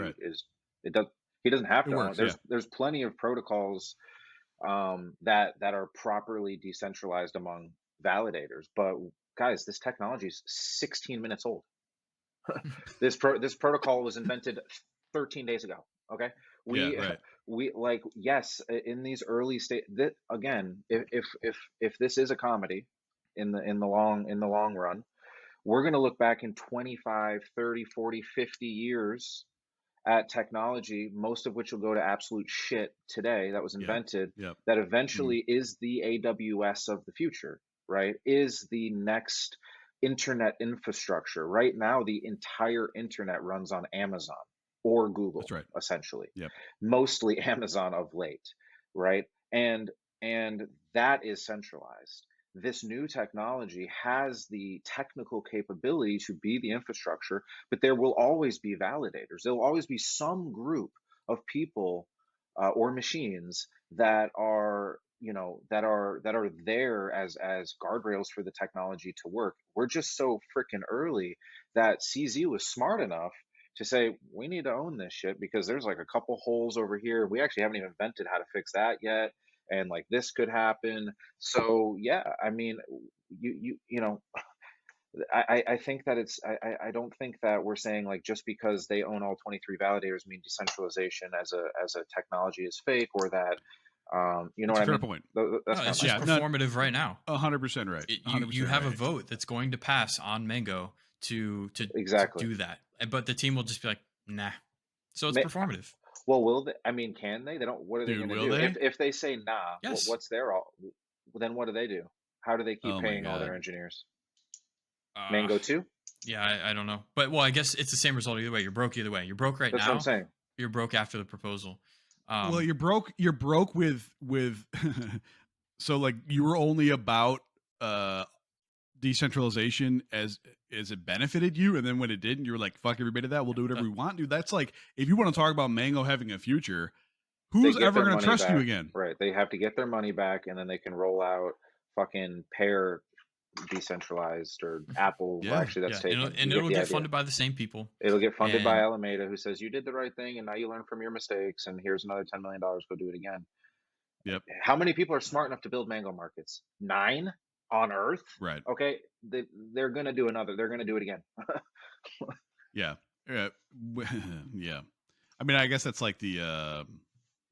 he doesn't have to own. There's plenty of protocols that are properly decentralized among validators. But guys, this technology is 16 minutes old. This protocol was invented 13 days ago. Okay, we like, yes, in these early state that again, if this is a comedy in the long run, We're going to look back in 25, 30, 40, 50 years at technology, most of which will go to absolute shit today that was Yep. invented, Yep. that Mhm. eventually is the AWS of the future, right? Is the next internet infrastructure. Right now, the entire internet runs on Amazon or That's Google, right. essentially. Yep. Mostly Amazon of late, right? And and that is centralized. This new technology has the technical capability to be the infrastructure, but there will always be validators. There will always be some group of people or machines that are, that are there as guardrails for the technology to work. We're just so freaking early that CZ was smart enough to say we need to own this shit because there's like a couple holes over here. We actually haven't even invented how to fix that yet, and like this could happen. So yeah, I mean, you know, I think that I don't think that we're saying like just because they own all 23 validators mean decentralization as a technology is fake, or that you know It's what a I fair mean. point. That's No, kind of it's my just Yeah, point. not performative right now. 100% right. You 100% have a right. vote that's going to pass on Mango to Exactly. do that, but the team will just be like, nah. So it's Ma- performative. Well, will they? I mean, can they? They don't. What are they Dude, going to will do if they? if they say nah? Yes. What's their all? Then what do they do? How do they keep Oh my paying all god. their engineers? Uh, Mango too? yeah, I don't know, but well, I guess it's the same result either way. You're broke either way. You're broke right That's what I'm now. saying. You're broke after the proposal. Well, Um, you're broke with so like you were only about uh decentralization as it benefited you, and then when it didn't, you were like, fuck everybody that, we'll do whatever that, we want. Dude, that's like if you want to talk about Mango having a future, They who's get ever their going to money trust you back, again? right? They have to get their money back, and then they can roll out fucking pair decentralized or Apple. Well, Yeah. actually, that's yeah, taken. and You get it'll the get idea. funded by the same people, It'll get funded by and Alameda, who says you did the right thing, and now you learn from your mistakes, and here's another $10 million. Go do it again. Yep. How many people are smart enough to build mango markets? 9 on Earth. Right. Okay, they're gonna do another. They're gonna do it again. Yeah. Yeah. Yeah. I mean, I guess that's like I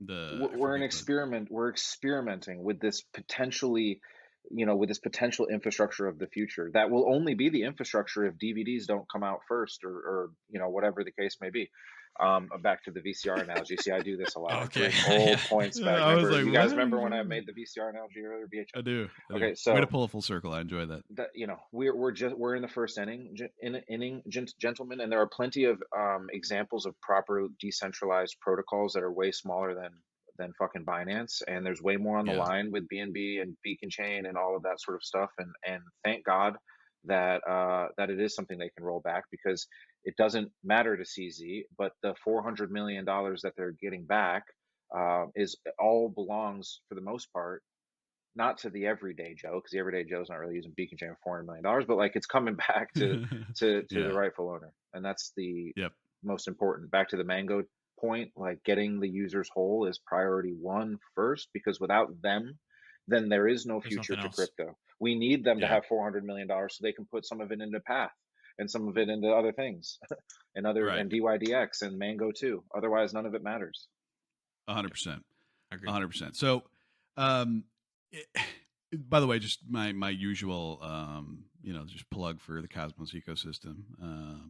We're an forget the experiment. We're experimenting with this potentially, with this potential infrastructure of the future that will only be the infrastructure if DVDs don't come out first, or whatever the case may be. Back to the VCR analogy. See, I do this a lot. I okay, bring yeah, old points back. I was Remember, like, you what guys are you remember when I talking about? made the VCR analogy earlier? I VHS. do. I do. Okay, Way to so pull a full circle. I enjoy that. that we're in the first inning, gentlemen, and there are plenty of examples of proper decentralized protocols that are way smaller than fucking Binance, and there's way more on the Yeah. line with BNB and Beacon Chain and all of that sort of stuff, and thank God that that it is something they can roll back, because it doesn't matter to CZ, but the $400 million that they're getting back is all belongs for the most part not to the everyday Joe, because the everyday Joe's not really using Beacon Chain for $400 million, but like it's coming back to the Yeah. rightful owner, and that's the Yep. most important. Back to the Mango point, like getting the users whole is priority one first, because without them, then there is no there's future nothing to else. crypto. We need them to Yeah. have $400 million so they can put some of it into Path and some of it into other things, and other Right. and DYDX and Mango too. Otherwise, none of it matters. 100%. Agreed. 100%. So, um, it, by the way, just my usual, just plug for the Cosmos ecosystem.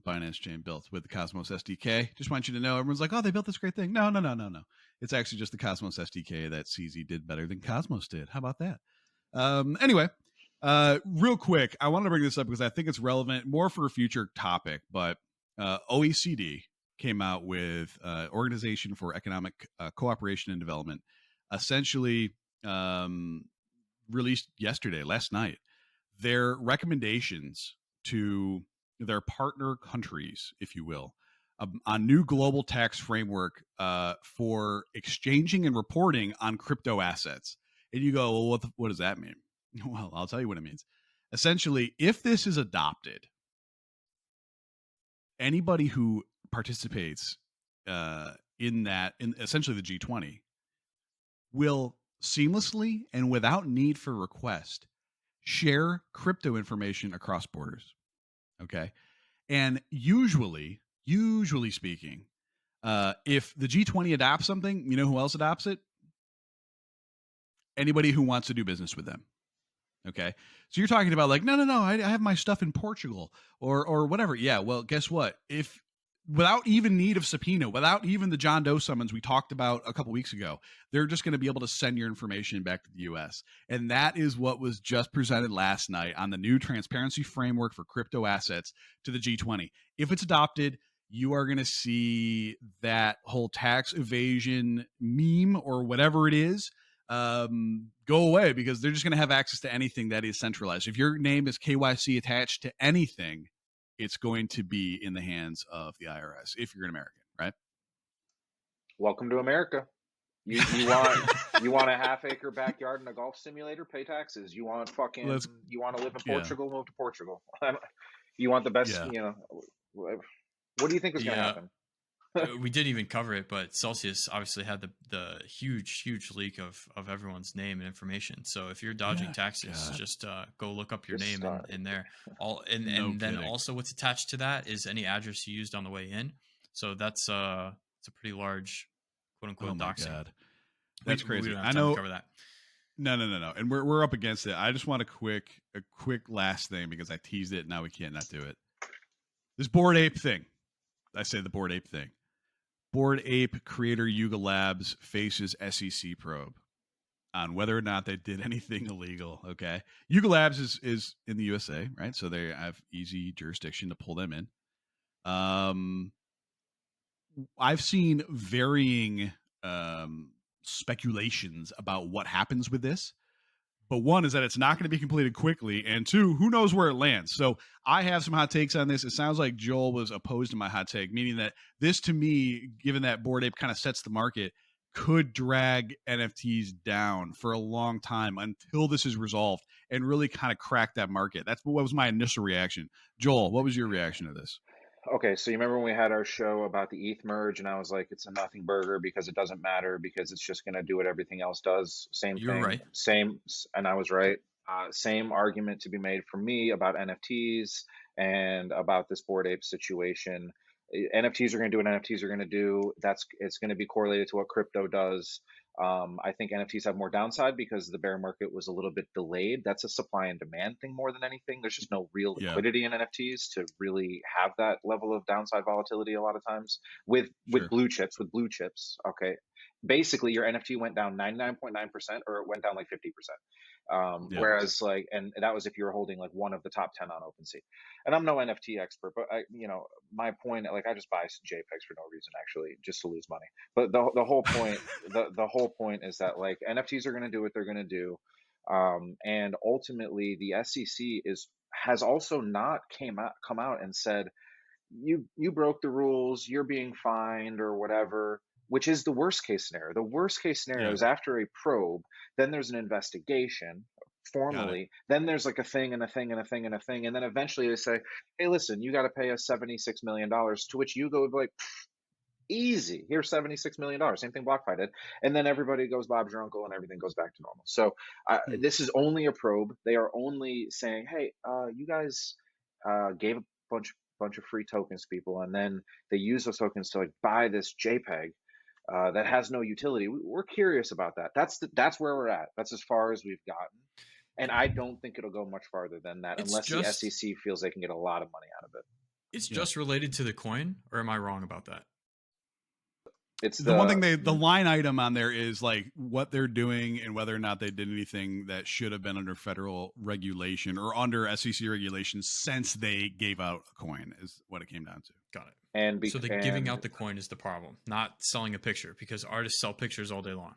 Binance Chain built with the Cosmos SDK. Just want you to know, everyone's like, oh, they built this great thing. No, no, no, no, no. It's actually just the Cosmos SDK that CZ did better than Cosmos did. How about that? Anyway, real quick, I wanted to bring this up because I think it's relevant more for a future topic, but OECD came out with Organization for Economic Cooperation and Development, essentially released last night, their recommendations to their partner countries, if you will, on new global tax framework for exchanging and reporting on crypto assets. And you go, well, what does that mean? Well, I'll tell you what it means. Essentially, if this is adopted, anybody who participates in essentially the G20 will seamlessly and without need for request share crypto information across borders. Okay. And usually speaking, if the G20 adopts something, you know who else adopts it? Anybody who wants to do business with them. Okay. So you're talking about like, no, I have my stuff in Portugal or whatever. Yeah. Well, guess what? If without even need of subpoena, without even the John Doe summons we talked about a couple weeks ago, they're just going to be able to send your information back to the US. And that is what was just presented last night on the new transparency framework for crypto assets to the G20. If it's adopted, you are going to see that whole tax evasion meme or whatever it is go away, because they're just going to have access to anything that is centralized. If your name is KYC attached to anything, it's going to be in the hands of the IRS if you're an American, right? Welcome to America. You want a half-acre backyard and a golf simulator? Pay taxes. You want Let's you want to live in yeah Portugal? Move to Portugal. You want the best, yeah what do you think is going to Yeah, happen? we didn't even cover it, but Celsius obviously had the huge leak of everyone's name and information. So if you're dodging yeah taxes, God, just go look up your Just name start. in there. All no and then kidding. also what's attached to that is any address you used on the way in. So that's it's a pretty large quote Oh unquote my doxing. God, We that's we crazy. don't have I time to know. cover that. No, and we're up against it. I just want a quick last thing because I teased it. Now we can't not do it. This Bored Ape thing. I say the Bored Ape thing. Bored Ape creator Yuga Labs faces SEC probe on whether or not they did anything illegal. Okay, Yuga Labs is in the USA, right? So they have easy jurisdiction to pull them in. I've seen varying speculations about what happens with this. But one is that it's not going to be completed quickly, and two, who knows where it lands. So I have some hot takes on this. It sounds like Joel was opposed to my hot take, meaning that this, to me, given that Bored Ape kind of sets the market, could drag NFTs down for a long time until this is resolved and really kind of crack that market. That's what was my initial reaction. Joel, what was your reaction to this? Okay, so you remember when we had our show about the ETH merge, and I was like, it's a nothing burger because it doesn't matter because it's just going to do what everything else does. Same You're thing, right. and I was right. Same argument to be made for me about NFTs and about this Bored Ape situation. NFTs are going to do what NFTs are going to do. It's going to be correlated to what crypto does. I think NFTs have more downside because the bear market was a little bit delayed. That's a supply and demand thing more than anything. There's just no real Yeah, liquidity in NFTs to really have that level of downside volatility a lot of times with sure. blue chips. Okay. Basically your NFT went down 99.9% or it went down like 50%. Yeah, Whereas like, and that was if you were holding like one of the top 10 on OpenSea. And I'm no NFT expert, but my point, like I just buy JPEGs for no reason, actually, just to lose money. But the whole point, the whole point is that like NFTs are going to do what they're going to do, and ultimately the SEC has also not come out and said you broke the rules, you're being fined or whatever, which is the worst case scenario. The worst case scenario yeah, is after a probe, then there's an investigation got it. formally, then there's like a thing and a thing and a thing and a thing, and then eventually they say, hey, listen, you got to pay us $76 million, to which you go like, easy, here's $76 million. Same thing BlockFi did, and then everybody goes Bob's your uncle and everything goes back to normal. So Hmm. this is only a probe. They are only saying, hey, you guys gave a bunch of free tokens to people, and then they use those tokens to like buy this JPEG that has no utility. We're curious about that. That's where we're at. That's as far as we've gotten, and It, I don't think it'll go much farther than that it's unless the just SEC feels they can get a lot of money out of it. it's Yeah. just related to the coin, or am I wrong about that? It's The one thing the the line item on there is like what they're doing and whether or not they did anything that should have been under federal regulation or under SEC regulation since they gave out a coin is what it came down to. Got it. and So the giving and out the coin is the problem, not selling a picture, because artists sell pictures all day long.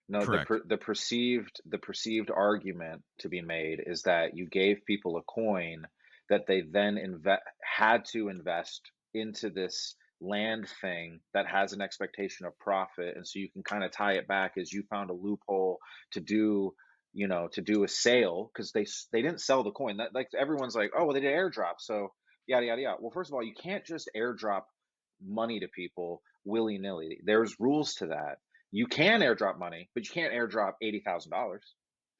no, Correct. the perceived argument to be made is that you gave people a coin that they then had to invest into this land thing that has an expectation of profit, and so you can kind of tie it back as you found a loophole to do, to do a sale because they didn't sell the coin. That, like, everyone's like, oh well, they did airdrop, so yada yada yada. Well, first of all, you can't just airdrop money to people willy nilly. There's rules to that. You can airdrop money, but you can't airdrop $80,000.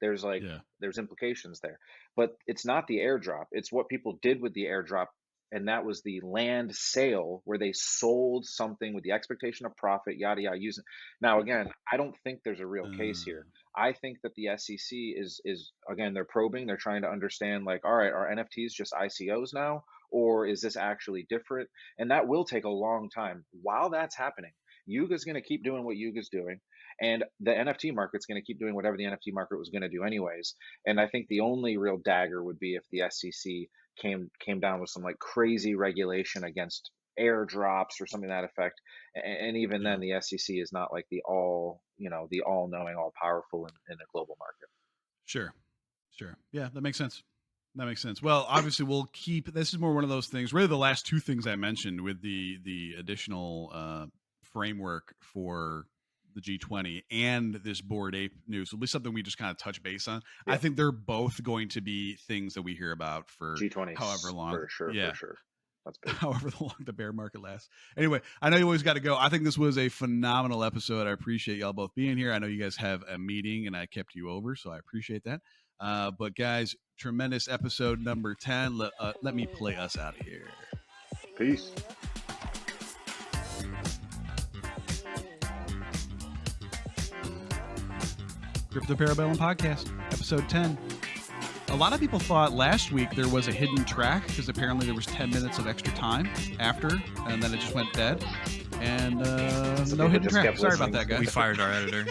There's like Yeah. there's implications there. But it's not the airdrop. It's what people did with the airdrop and that was the land sale where they sold something with the expectation of profit, yada yada. Using now again, I don't think there's a real case Uh, here. I think that the SEC is again, they're probing, they're trying to understand, like, all right, are NFTs just ICOs now, or is this actually different? And that will take a long time. While that's happening, Yuga's going to keep doing what Yuga's doing, and the NFT market's going to keep doing whatever the NFT market was going to do anyways. And I think the only real dagger would be if the SEC came down with some like crazy regulation against airdrops or something to that effect. And even yeah. then, the SEC is not like the all, the all knowing, all powerful in the global market. Sure. Sure. Yeah, that makes sense. That makes sense. Well, obviously, we'll keep. This is more one of those things. Really, the last two things I mentioned with the additional framework for the G20 and this Bored Ape news will be something we just kind of touch base on. I Yeah. think they're both going to be things that we hear about for G20 however long. for sure, Yeah, for sure. That's big. however long the bear market lasts. Anyway, I know you always got to go. I think this was a phenomenal episode. I appreciate y'all both being here. I know you guys have a meeting and I kept you over, so I appreciate that. But guys, tremendous episode number 10. Let me play us out of here. Peace. Crypto Parabellum Podcast, episode 10. A lot of people thought last week there was a hidden track because apparently there was 10 minutes of extra time after, and then it just went dead. And no hidden track. Sorry about that, guys. We fired our editor.